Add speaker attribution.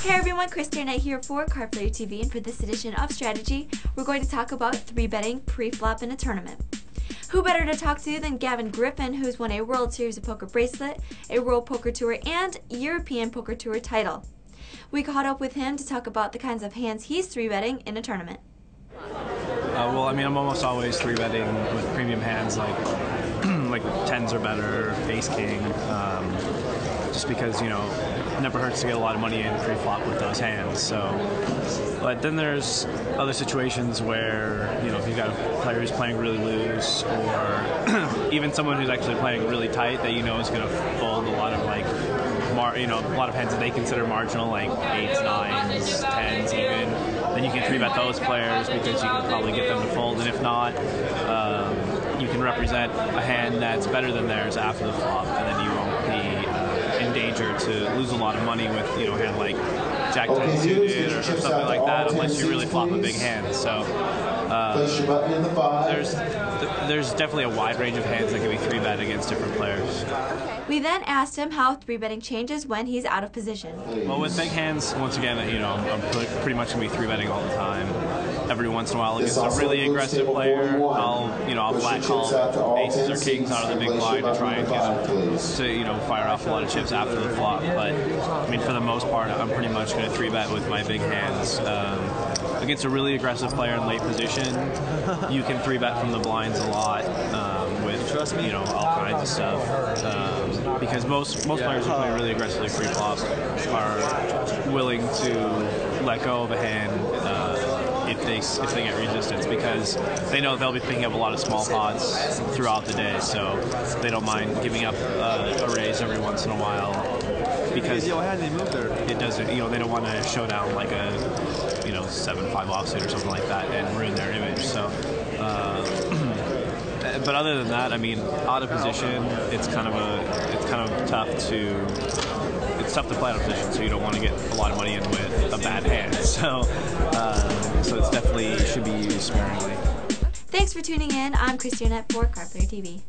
Speaker 1: Hey everyone, Christina here for Card Player TV, and for this edition of Strategy, we're going to talk about 3-betting pre-flop in a tournament. Who better to talk to than Gavin Griffin, who's won a World Series of Poker bracelet, a World Poker Tour, and European Poker Tour title. We caught up with him to talk about the kinds of hands he's 3-betting in a tournament.
Speaker 2: I'm almost always 3-betting with premium hands like like 10s or better, ace king, just because, it never hurts to get a lot of money in pre-flop with those hands. So, but then there's other situations where, if you've got a player who's playing really loose, or even someone who's actually playing really tight that is going to fold a lot of a lot of hands that they consider marginal, like 8s, 9s, 10s even, then you can 3-bet those players because you can probably get them to fold, and if not, you can represent a hand that's better than theirs after the flop, and then you won't be in danger to lose a lot of money with a hand like Jack 10 suited or something like that, unless you really flop a big hand. So there's definitely a wide range of hands that can be 3-bet against different players.
Speaker 1: We then asked him how 3-betting changes when he's out of position.
Speaker 2: Well, with big hands, once again, I'm pretty much going to be 3-betting all the time. Every once in a while against a really aggressive player, I'll flat call aces or kings out of the big blind to try and get them to, fire off a lot of chips after the flop. But, for the most part, I'm pretty much going to 3-bet with my big hands. Against a really aggressive player in late position, you can 3-bet from the blinds a lot with, all kinds of stuff. Because most players who play really aggressively pre-flop are willing to let go of a hand if they get resistance, because they know they'll be picking up a lot of small pots throughout the day, so they don't mind giving up a raise every once in a while, because it doesn't, they don't want to show down like a 7-5 offsuit or something like that and ruin their image. So but other than that, out of position, it's kind of tough to play out of position, so you don't want to get a lot of money in with a bad hand. So it's definitely should be used sparingly.
Speaker 1: Thanks for tuning in. I'm Christina for Card Player TV.